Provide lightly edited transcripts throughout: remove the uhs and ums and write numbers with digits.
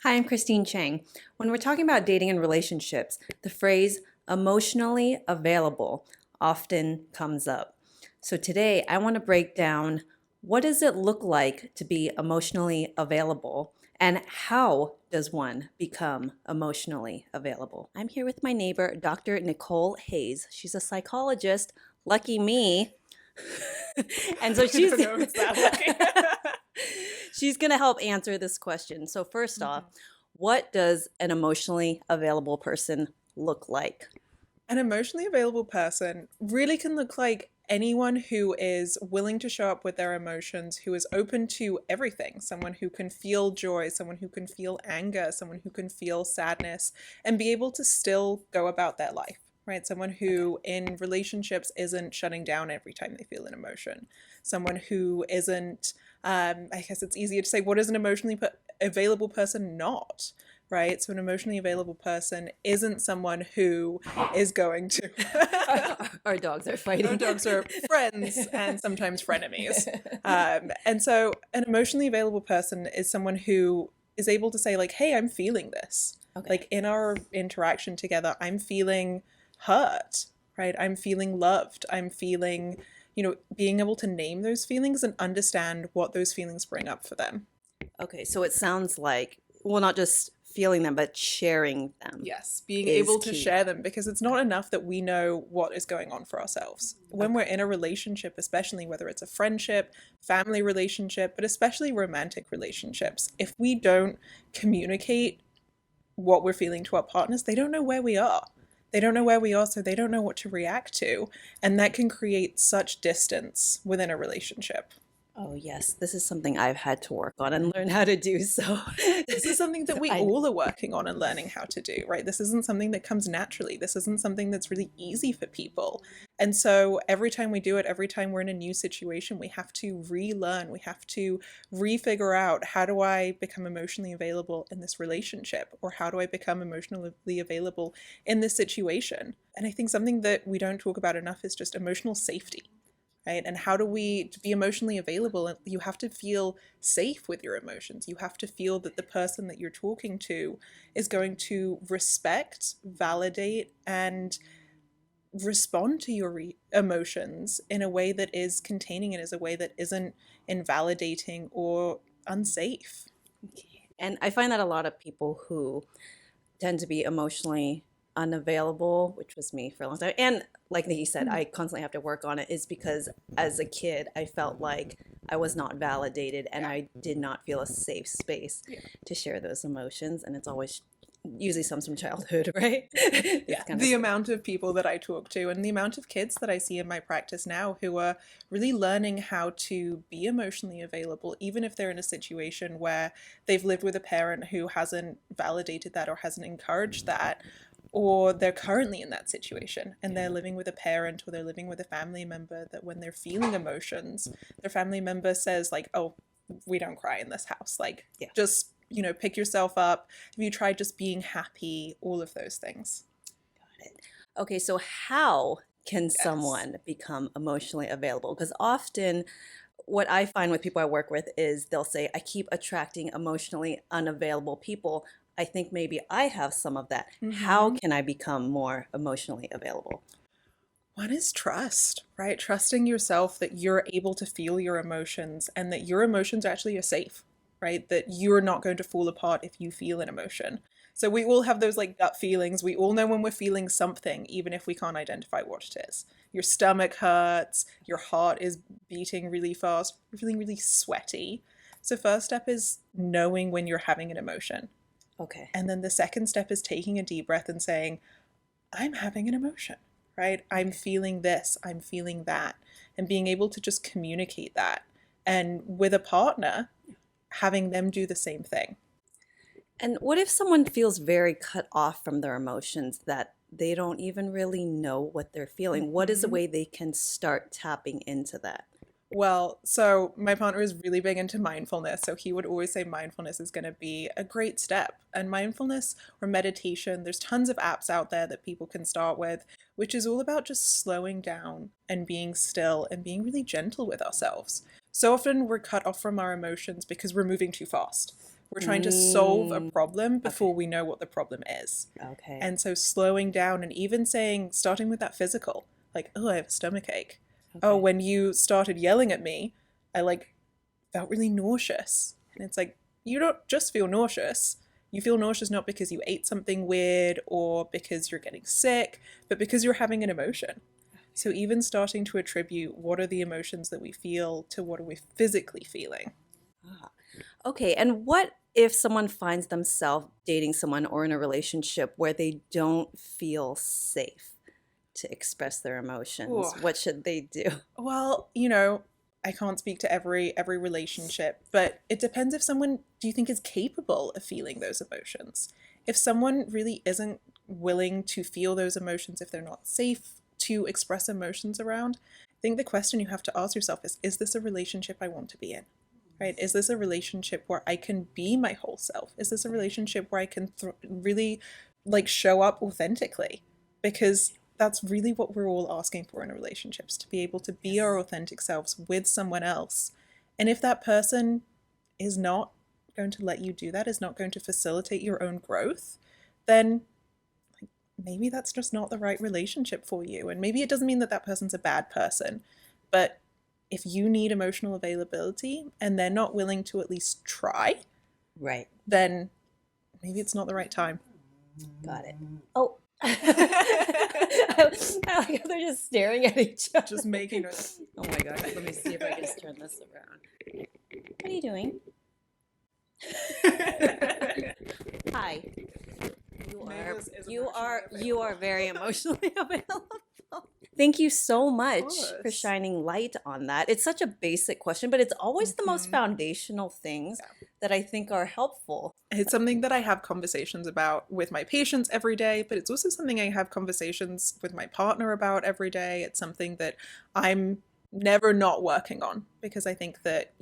Hi, I'm Christine Chang. When we're talking about dating and relationships, the phrase emotionally available often comes up. So today I want to break down what does it look like to be emotionally available and how does one become emotionally available? I'm here with my neighbor, Dr. Nicole Hayes. She's a psychologist. Lucky me. And so I she's don't know if it's that lucky. she's going to help answer this question. So first off, what does an emotionally available person look like? An emotionally available person really can look like anyone who is willing to show up with their emotions, who is open to everything, someone who can feel joy, someone who can feel anger, someone who can feel sadness, and be able to still go about their life. Right? Someone who in relationships isn't shutting down every time they feel an emotion. Someone who isn't, I guess it's easier to say, what is an emotionally available person not? Right? So an emotionally available person isn't someone who is going to. Our dogs are fighting. Our dogs are friends and sometimes frenemies. And so an emotionally available person is someone who is able to say, like, hey, I'm feeling this. Okay. Like in our interaction together, I'm feeling hurt, right? I'm feeling loved. I'm feeling, being able to name those feelings and understand what those feelings bring up for them. Okay, so it sounds like, well, not just feeling them, but sharing them. Yes, being is able to key. share them, because it's not enough that we know what is going on for ourselves. When we're in a relationship, especially whether it's a friendship, family relationship, but especially romantic relationships, if we don't communicate what we're feeling to our partners, they don't know where we are. They don't know where we are, so they don't know what to react to. And that can create such distance within a relationship. Oh, yes. This is something I've had to work on and learn how to do. So This is something that we all are working on and learning how to do, right? This isn't something that comes naturally. This isn't something that's really easy for people. And so every time we do it, every time we're in a new situation, we have to relearn. We have to refigure out, how do I become emotionally available in this relationship? Or how do I become emotionally available in this situation? And I think something that we don't talk about enough is just emotional safety. Right? And how do we, to be emotionally available, you have to feel safe with your emotions. You have to feel that the person that you're talking to is going to respect, validate, and respond to your emotions in a way that is containing it, as a way that isn't invalidating or unsafe. And I find that a lot of people who tend to be emotionally unavailable, which was me for a long time, and like Nikki said, I constantly have to work on it, is because as a kid, I felt like I was not validated and I did not feel a safe space to share those emotions. And it's always usually comes from childhood, right? Yeah, the amount of people that I talk to and the amount of kids that I see in my practice now who are really learning how to be emotionally available, even if they're in a situation where they've lived with a parent who hasn't validated that or hasn't encouraged that, or they're currently in that situation and they're living with a parent or they're living with a family member that when they're feeling emotions, their family member says, like, oh, we don't cry in this house. Like, just, pick yourself up. Have you tried just being happy? All of those things. Got it. Okay, so how can someone become emotionally available? Because often what I find with people I work with is they'll say, I keep attracting emotionally unavailable people. I think maybe I have some of that. How can I become more emotionally available? One is trust, right? Trusting yourself that you're able to feel your emotions and that your emotions actually are safe, right? That you're not going to fall apart if you feel an emotion. So we all have those like gut feelings. We all know when we're feeling something, even if we can't identify what it is. Your stomach hurts, your heart is beating really fast, you're feeling really sweaty. So first step is knowing when you're having an emotion. Okay. And then the second step is taking a deep breath and saying, I'm having an emotion, right? I'm feeling this, I'm feeling that, and being able to just communicate that. And with a partner, having them do the same thing. And what if someone feels very cut off from their emotions, that they don't even really know what they're feeling? What is a way they can start tapping into that? Well, so my partner is really big into mindfulness. So he would always say mindfulness is going to be a great step. And mindfulness or meditation, there's tons of apps out there that people can start with, which is all about just slowing down and being still and being really gentle with ourselves. So often we're cut off from our emotions because we're moving too fast, We're trying to solve a problem before we know what the problem is. Okay. And so slowing down and even saying, starting with that physical, like, oh, I have a stomach ache. Okay. Oh, when you started yelling at me, I like felt really nauseous. And it's like, you don't just feel nauseous. You feel nauseous not because you ate something weird or because you're getting sick, but because you're having an emotion. So even starting to attribute what are the emotions that we feel to what are we physically feeling. Okay, and what if someone finds themselves dating someone or in a relationship where they don't feel safe to express their emotions? Ooh. What should they do? Well, I can't speak to every relationship, but it depends if someone, do you think, is capable of feeling those emotions? If someone really isn't willing to feel those emotions, if they're not safe to express emotions around, I think the question you have to ask yourself is this a relationship I want to be in? Right? Is this a relationship where I can be my whole self? Is this a relationship where I can really show up authentically? Because that's really what we're all asking for in relationships, to be able to be our authentic selves with someone else. And if that person is not going to let you do that, is not going to facilitate your own growth, then maybe that's just not the right relationship for you. And maybe it doesn't mean that that person's a bad person, but if you need emotional availability and they're not willing to at least try, right, then maybe it's not the right time. Got it. Oh. I like how they're just staring at each other. Just making it. Oh my God. Let me see if I can just turn this around. What are you doing? Hi. You are very emotionally available. Thank you so much for shining light on that. It's such a basic question, but it's always the most foundational things that I think are helpful. It's something that I have conversations about with my patients every day, but it's also something I have conversations with my partner about every day. It's something that I'm never not working on, because I think that,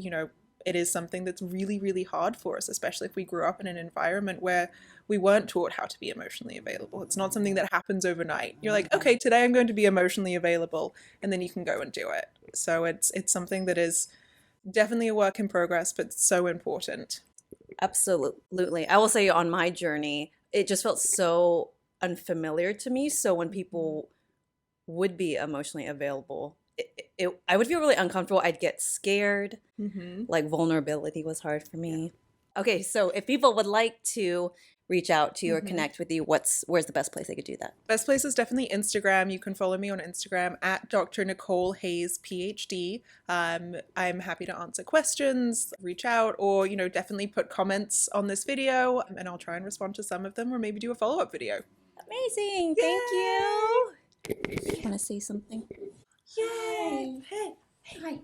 it is something that's really, really hard for us, especially if we grew up in an environment where we weren't taught how to be emotionally available. It's not something that happens overnight. You're like, okay, today I'm going to be emotionally available, and then you can go and do it. So it's something that is definitely a work in progress, but so important. Absolutely. I will say on my journey, it just felt so unfamiliar to me. So when people would be emotionally available, I would feel really uncomfortable. I'd get scared. Like vulnerability was hard for me. Okay, so if people would like to reach out to you or connect with you, where's the best place they could do that? Best place is definitely Instagram. You can follow me on Instagram at Dr. Nicole Hayes, PhD. I'm happy to answer questions, reach out, or, definitely put comments on this video, and I'll try and respond to some of them, or maybe do a follow-up video. Amazing. Yay! Thank you. Want to say something? Yay! Hey. Hi.